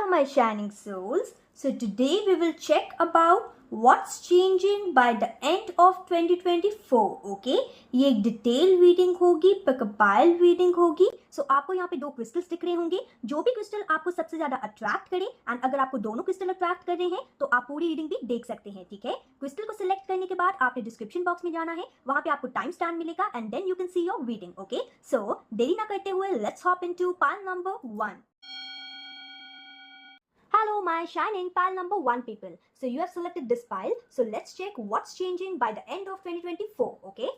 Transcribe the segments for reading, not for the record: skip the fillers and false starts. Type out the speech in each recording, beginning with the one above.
my shining souls. So today we will check about what's changing by the end of 2024. Okay, ये एक detail reading होगी, compile reading होगी. सो आपको यहाँ पे दो क्रिस्टल्स दिख रहे होंगे. जो भी क्रिस्टल आपको सबसे ज्यादा अट्रैक्ट करे, एंड अगर आपको दोनों क्रिस्टल अट्रैक्ट कर रहे हैं तो आप पूरी रीडिंग भी देख सकते हैं. ठीक है, क्रिस्टल को सिलेक्ट करने के बाद आपने डिस्क्रिप्शन बॉक्स में जाना है, वहां पे आपको टाइम स्टैम्प मिलेगा and then you can see your reading. Okay, so देरी ना करते हुए let's hop into pile number 1. Hello my shining pile number 1 people. So you have selected this pile. So let's check what's changing by the end of 2024. Okay.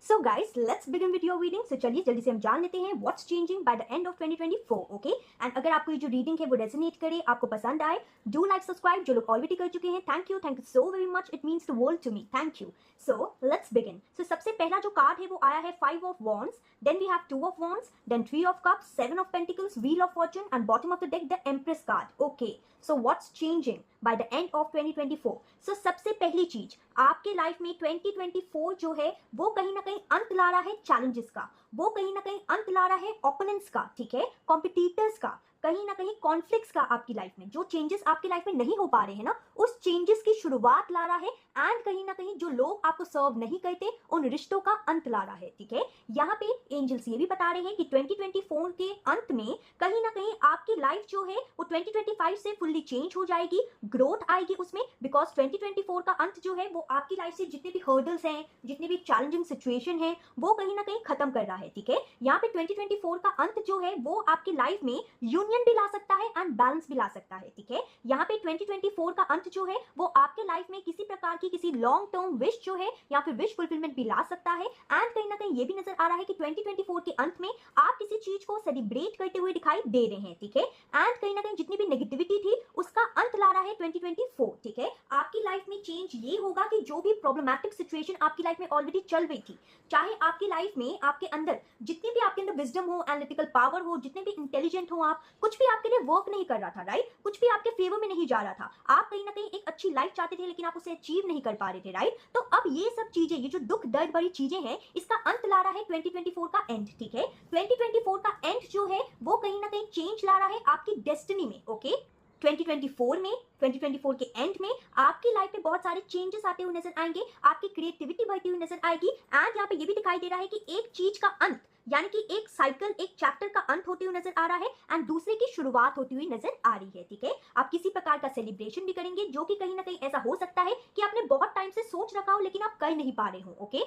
So guys, let's begin with your reading. So चलिए जल्दी से हम जान लेते हैं what's changing by the end of 2024. Okay? And अगर आपको ये जो रीडिंग है वो रेजोनेट करे, आपको पसंद आए, do like subscribe. जो लोग ऑलरेडी कर चुके हैं, thank you so very much. It means the world to me. Thank you. So let's begin. So सबसे पहला जो कार्ड है वो आया है 5 of Wands. Then we have 2 of Wands. Then 3 of Cups, 7 of Pentacles, Wheel of Fortune, and bottom of the deck the Empress card. Okay. So what's changing by the end of 2024? So सबसे पहली चीज, आपके life में 2024 जो है वो कहीं ना कहीं अंत ला रहा है चैलेंजेस का, वो कहीं ना कहीं अंत ला रहा है ओपोनेंट्स का. ठीक है, कॉम्पिटिटर्स का, कहीं ना कहीं कॉन्फ्लिक्ट्स का. आपकी लाइफ में जो चेंजेस आपकी लाइफ में नहीं हो पा रहे हैं ना, उस चेंजेस की शुरुआत ला रहा है. एंड कहीं ना कहीं जो लोग आपको सर्व नहीं करते उन रिश्तों का अंत ला रहा है. ठीक है, यहाँ पे एंजल्स ये भी बता रहे हैं कि 2024 के अंत में कहीं ना कहीं आपकी लाइफ जो है वो 2025 से फुल्ली चेंज हो जाएगी, ग्रोथ आएगी उसमें. बिकॉज 2024 का अंत जो है वो आपकी लाइफ से जितने भी हर्डल्स हैं, जितने भी चैलेंजिंग सिचुएशन है, वो कहीं ना कहीं खत्म कर रहा है. ठीक है, यहाँ पे 2024 का अंत जो है वो आपकी लाइफ में यूनियन भी ला सकता है एंड बैलेंस भी ला सकता है. ठीक है, यहाँ पे 2024 का अंत जो है वो आपके लाइफ में किसी प्रकार की किसी लॉन्ग टर्म विश जो है या फिर विश फुलफिलमेंट भी ला सकता है. एंड कहीं ना कहीं ये भी नजर आ रहा है कि 2024 के अंत में आप किसी चीज को सेलिब्रेट करते हुए दिखाई दे रहे हैं. ठीक है, एंड कहीं ना कहीं जितनी भी नेगेटिविटी थी उसका अंत ला रहा है 2024. ठीक है, आपकी लाइफ में चेंज ये होगा कि जो भी प्रॉब्लमैटिक सिचुएशन आपकी लाइफ में ऑलरेडी चल रही थी, चाहे आपकी लाइफ में आपके अंदर जितनी भी आपके अंदर विजडम हो, एनालिटिकल पावर हो, जितने भी इंटेलिजेंट हो, आप कुछ भी आपके लिए वर्क नहीं कर रहा था, राइट, कुछ भी आपके फेवर में नहीं जा रहा था, आप कहीं ना कहीं एक अच्छी लाइफ चाहते थे लेकिन आप उसे अचीव नहीं कर पा रहे थे, राइट. तो अब ये सब चीजें, ये जो दुख दर्द भरी चीजें हैं, इसका अंत ला रहा है 2024 का एंड. ठीक है, 2024 का एंड जो है वो कहीं ना कहीं चेंज ला रहा है आपकी डेस्टिनी में. ओके, 2024 के एंड में आपकी लाइफ में बहुत सारे चेंजेस आते हुए नजर आएंगे, आपकी क्रिएटिविटी बढ़ती हुई नजर आएगी. एंड यहाँ पे ये भी दिखाई दे रहा है कि एक चीज का अंत, यानी कि एक साइकिल, एक चैप्टर का अंत होते हुए नजर आ रहा है एंड दूसरे की शुरुआत होती हुई नजर आ रही है. ठीक है, आप किसी प्रकार का सेलिब्रेशन भी करेंगे जो कि कहीं ना कहीं ऐसा हो सकता है कि आपने बहुत टाइम से सोच रखा हो लेकिन आप कर नहीं पा रहे हो. ओके,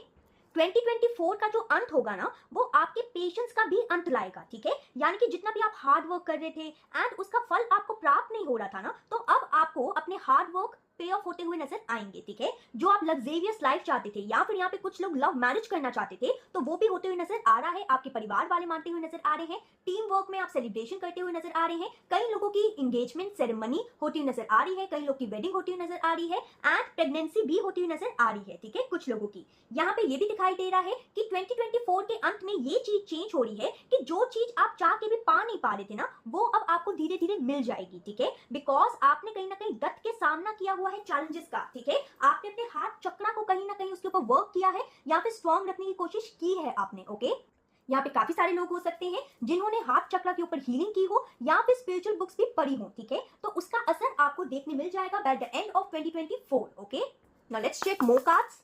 2024 का जो अंत होगा ना वो आपके पेशेंस का भी अंत लाएगा. ठीक है, यानी कि जितना भी आप हार्ड वर्क कर रहे थे एंड उसका फल आपको प्राप्त नहीं हो रहा था ना, तो अब आपको अपने हार्ड वर्क पे ऑफ होते हुए नजर आएंगे. ठीक है, जो आप लग्जेरियस लाइफ चाहते थे या फिर यहाँ पे कुछ लोग लव मैरिज करना चाहते थे तो वो भी होते हुए नजर आ रहा है. आपके परिवार वाले मानते हुए नजर आ रहे हैं, टीम वर्क में आप सेलिब्रेशन करते हुए नजर आ रहे हैं, कई लोगों की एंगेजमेंट सेरेमनी होती हुई नजर आ रही है, कई लोग की वेडिंग होती हुई नजर आ रही है एंड प्रेगनेंसी भी होती हुई नजर आ रही है. ठीक है, कुछ लोगों की. यहाँ पे ये भी दिखाई दे रहा है कि 2024 के अंत में ये चीज चेंज हो रही है कि जो चीज आप चाह के भी पा नहीं पा रहे थे ना, वो अब आपको धीरे धीरे मिल जाएगी. ठीक है, बिकॉज आपने कहीं ना कहीं दत्त के सामना किया हुआ है चैलेंजेस का. ठीक है, आपने अपने हाथ चक्रा को कहीं ना कहीं उसके ऊपर वर्क किया है या फिर स्ट्रॉन्ग रखने की कोशिश की है आपने. ओके, यहाँ पे काफी सारे लोग हो सकते हैं जिन्होंने हाथ चक्रा के ऊपर हीलिंग की हो या फिर स्पिरिचुअल बुक्स भी पढ़ी हो. ठीक है, तो उसका असर आपको देखने मिल जाएगा by the end of 2024. Okay, now let's check more cards.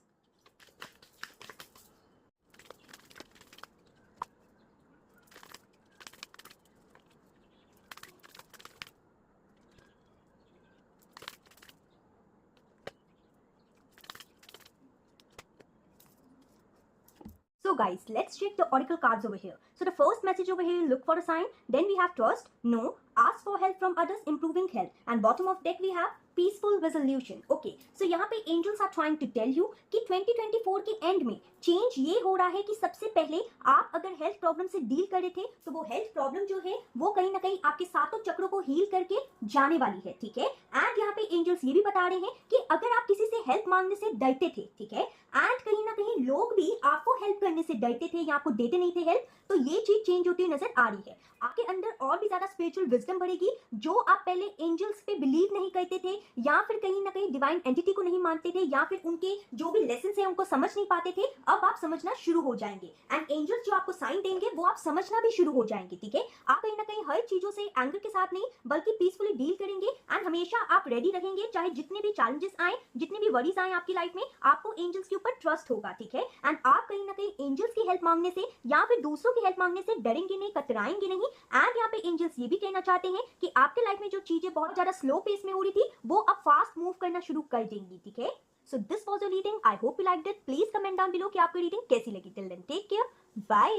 So guys, let's check the oracle cards over here. So the first message over here, look for a sign. Then we have trust, no, ask for help from others, improving health. And bottom of deck we have peaceful resolution. Okay, so यहाँ पे angels are trying to tell you कि 2024 के and में change ये हो रहा है कि सबसे पहले आप अगर हेल्थ प्रॉब्लम से डील कर रहे थे तो वो हेल्थ प्रॉब्लम जो है वो कहीं ना कहीं आपके सातों चक्रों को हील करके जाने वाली है, ठीक है। एंड यहाँ पे एंजल्स ये भी बता रहे हैं कि अगर आप किसी से हेल्प मांगने से डरते थे, ठीक है, एंड कहीं ना कहीं लोग भी आपको हेल्प करने से डरते थे या आपको देते नहीं थे हेल्प, तो ये चीज चेंज होती हुई नजर आ रही है। आपके अंदर और भी ज्यादा स्पिरिचुअल विजडम बढ़ेगी। जो आप पहले एंजल्स पे बिलीव नहीं करते थे या फिर कहीं ना कहीं डिवाइन एंटिटी को नहीं मानते थे या फिर उनके जो भी लेसन है उनको समझ नहीं पाते थे, अब आप समझना शुरू हो जाएंगे। एंड एंजल्स जो आपको साइन देंगे वो आप समझना भी शुरू हो जाएंगे, ठीक है। आप कहीं ना कहीं हर चीजों से एंगर के साथ नहीं बल्कि पीसफुली डील करेंगे एंड हमेशा आप रेडी रहेंगे, चाहे जितने भी चैलेंजेस आए, जितने भी वरीज आए आपकी लाइफ में, आपको एंजल्स के ऊपर ट्रस्ट होगा, ठीक है। एंड आप कहीं ना कहीं एंजल्स की हेल्प मांगने से या फिर दूसरों की हेल्प मांगने से डरेंगे नहीं, कतराएंगे नहीं। एंड यहाँ पे एंजल्स ये भी कहना चाहते हैं कि आपके लाइफ में जो चीजें बहुत ज्यादा स्लो पेस में हो रही थी वो अब फास्ट मूव करना शुरू कर देंगी, ठीक है। So this was your reading, I hope you liked it. Please comment down below कि आपको रीडिंग कैसी लगी। Till then take care, bye.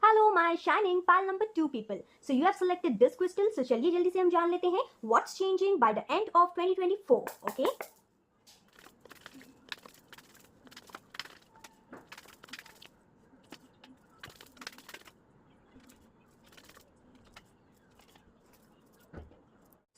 Hello my shining pal number 2 people, so you have selected this crystal. So चलिए जल्दी से हम जान लेते हैं what's changing by the end of 2024, okay.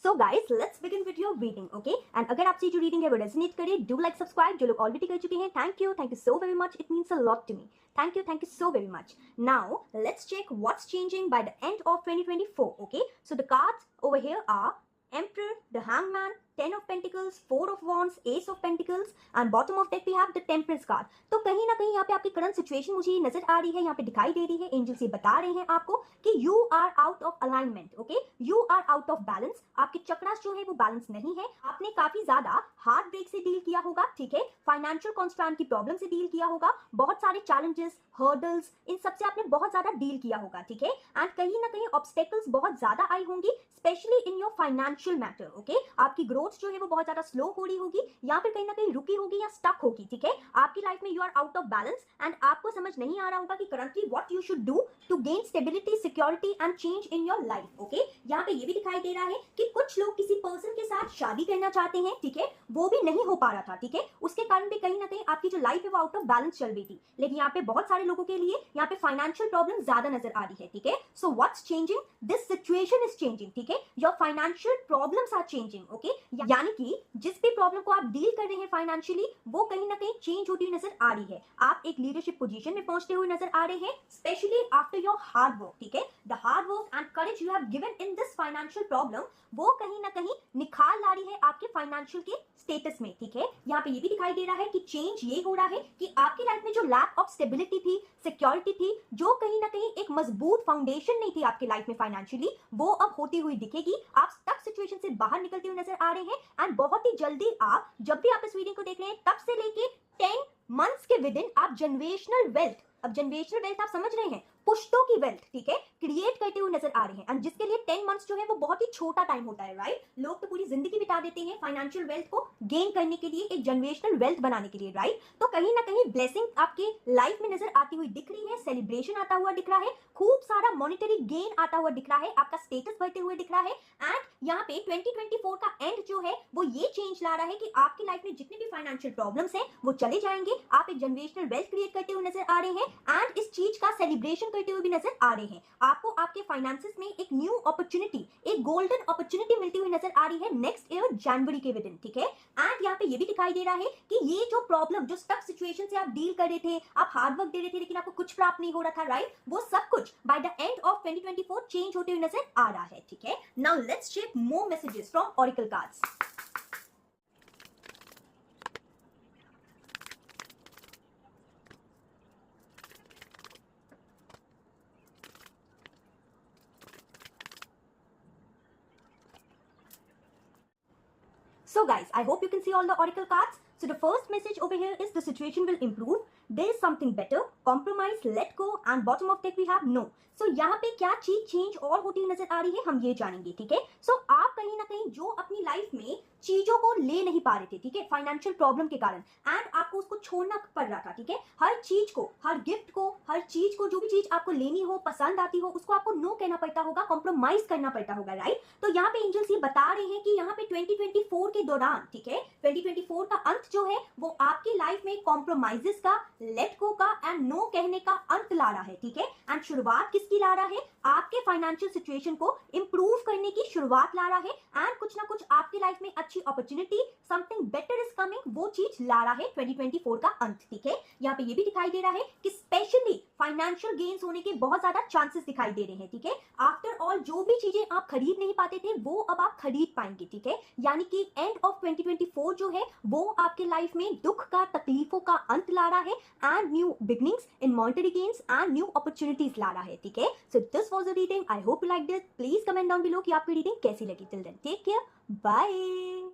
So guys let's begin with your reading, okay. And अगर आपसे जो रीडिंग है वो रेजोनेट करे, डू लाइक सब्सक्राइब। जो लोग ऑलरेडी कर चुके हैं, thank you so very much, it means a lot to me. Thank you so very much. Now let's check what's changing by the end of 2024, okay. So the cards over here are Emperor, the Hangman, Ten of Pentacles, Four of Wands, Ace of Pentacles, and bottom of deck we have the Temperance card. तो कहीं ना कहीं यहाँ पे आपकी current situation मुझे ये नजर आ रही है, यहाँ पे दिखाई दे रही है। एंजल्स ये बता रहे हैं आपको कि you are out of alignment, okay, you are out of balance. आपके चक्रास जो है वो बैलेंस नहीं है। आपने काफी ज्यादा हार्ट ब्रेक से डील किया होगा, ठीक है, फाइनेंशियल कॉन्स्टेंट की प्रॉब्लम से डील किया होगा, बहुत सारे चैलेंजेस, हर्डल्स, इन सबसे आपने बहुत ज्यादा डील किया होगा, ठीक है। एंड कहीं ना कहीं ऑब्स्टेकल्स बहुत ज्यादा आई होंगी, specially in your financial matter, okay. आपकी ग्रोथ जो है वो बहुत ज्यादा स्लो हो रही होगी या फिर कहीं ना कहीं रुकी होगी या स्टक होगी, ठीक है। आपकी लाइफ में you are out of balance and आपको समझ नहीं आ रहा होगा कि currently what you should do to gain stability, security and change in your life, okay. यहाँ पे ये भी दिखाई दे रहा है कि कुछ लोग किसी पर्सन के साथ शादी करना चाहते हैं, ठीक है, वो भी नहीं हो पा रहा था, ठीक है। उसके कारण भी कहीं ना कहीं आपकी जो लाइफ है वो आउट ऑफ बैलेंस चल रही थी। लेकिन यहाँ पे बहुत सारे लोगों के लिए यहाँ पे फाइनेंशियल प्रॉब्लम ज्यादा नजर आ रही है, ठीक है। So what's changing, this situation is changing, ठीक है। Your financial problems are changing, okay. यानी कि जिस भी प्रॉब्लम को आप डील कर रहे हैं फाइनेंशियली वो कहीं ना कहीं चेंज होती हुई नजर आ रही है। आप एक लीडरशिप पोजीशन में पहुंचते हुए नजर आ रहे हैं, specially after your hard work, ठीक है। The hard work and courage you have given in this financial problem वो कहीं ना कहीं निखार ला रही है आपके फाइनेंशियल के स्टेटस में, ठीक है। यहाँ पे ये भी दिखाई दे रहा है कि चेंज ये हो रहा है कि आपकी लाइफ में जो लैक ऑफ स्टेबिलिटी थी, सिक्योरिटी थी, जो कहीं ना कहीं एक मजबूत फाउंडेशन नहीं थी आपकी लाइफ में फाइनेंशियली, वो अब होती हुई दिखेगी। आप स्टक सिचुएशन से बाहर निकलते हुए नजर आ रहे हैं एंड बहुत ही जल्दी आप जब भी आप इस रीडिंग को देख रहे हैं तब से लेके 10 मंथ्स के विद इन आप जनरेशनल वेल्थ, अब जनरेशनल वेल्थ आप समझ रहे हैं, पुश्तों की वेल्थ, ठीक है, क्रिएट करते हुए नजर आ रहे हैं। एंड जिसके लिए 10 मंथ्स जो है वो बहुत ही छोटा टाइम होता है, राइट। लोग तो पूरी जिंदगी बिता देते हैं फाइनेंशियल वेल्थ को गेन करने के लिए, एक जनरेशनल वेल्थ बनाने के लिए, राइट। तो कहीं ना कहीं ब्लेसिंग आपके लाइफ में नजर आती हुई दिख रही है, सेलिब्रेशन आता हुआ दिख रहा है, खूब सारा मॉनिटरी गेन आता हुआ दिख रहा है, आपका स्टेटस बढ़ते हुए दिख रहा है। एंड यहाँ पे 2024 का एंड जो है वो ये चेंज ला रहा है कि आपकी लाइफ में जितने भी फाइनेंशियल प्रॉब्लम्स हैं वो चले जाएंगे। आप एक जनरेशनल वेल्थ क्रिएट करते हुए नजर आ रहे हैं एंड इस चीज का सेलिब्रेशन करते हुए भी नजर आ रहे हैं। आपको आपके फाइनेंसेस में एक न्यू अपॉर्चुनिटी, एक गोल्डन अपॉर्चुनिटी मिलती हुई नजर आ रही है नेक्स्ट ईयर जनवरी के विदिन, ठीक है। एंड यहाँ पे ये भी दिखाई दे रहा है कि ये जो प्रॉब्लम, जो स्टक सिचुएशन से आप डील कर रहे थे, आप हार्ड वर्क दे रहे थे लेकिन आपको कुछ प्राप्त नहीं हो रहा था, राइट, वो सब कुछ by the end of 2024 change होते हुए नजर आ रहा है, ठीक है। Now let's check more messages from oracle cards. So guys, I hope you can see all the oracle cards. So the first message over here is the situation will improve. There is something better. Compromise, let go, and bottom of deck we have no. So यहाँ पे क्या चीज change और होती हुई नजर आ रही है हम ये जानेंगे, ठीक है। So आप कहीं ना कहीं जो अपनी लाइफ में चीजों को ले नहीं पा रहे थे, ठीक है, फाइनेंशियल प्रॉब्लम के कारण, एंड आप आपको उसको छोड़ना पड़ रहा था, ठीक है। हर चीज को, हर गिफ्ट को, हर चीज को, जो भी चीज आपको लेनी हो, पसंद आती हो, उसको आपको नो कहना पड़ता होगा, कॉम्प्रोमाइज करना पड़ता होगा, राइट। तो यहाँ पे एंजल्स ये बता रहे हैं कि यहाँ पे 2024 के दौरान, ठीक है, 2024 का अंत जो है वो आपकी लाइफ में कॉम्प्रोमाइजेस का, लेट गो का एंड नो कहने का अंत ला रहा है, ठीक है। एंड शुरुआत किसकी ला रहा है? आपके फाइनेंशियल सिचुएशन को इंप्रूव करने की शुरुआत ला रहा है एंड कुछ ना कुछ आपकी लाइफ में अच्छी opportunity, something better is coming, वो चीज ला रहा है 2024 का अंत, ठीक है। यहाँ पे ये भी दिखाई दे रहा है कि स्पेशली फाइनेंशियल गेन्स होने के बहुत ज्यादा चांसेस दिखाई दे रहे हैं, ठीक है। आफ्टर ऑल जो भी चीजें आप खरीद नहीं पाते थे वो अब आप खरीद पाएंगे, ठीक है। यानी कि एंड ऑफ 2024 जो है वो आपके लाइफ में दुख का, तकलीफों का अंत ला रहा है and new beginnings in monetary gains and new opportunities ला रहा है, ठीक है। So this was the reading, I hope you like this. Please comment down below कि आपकी रीडिंग कैसी लगी। Till then take care, bye.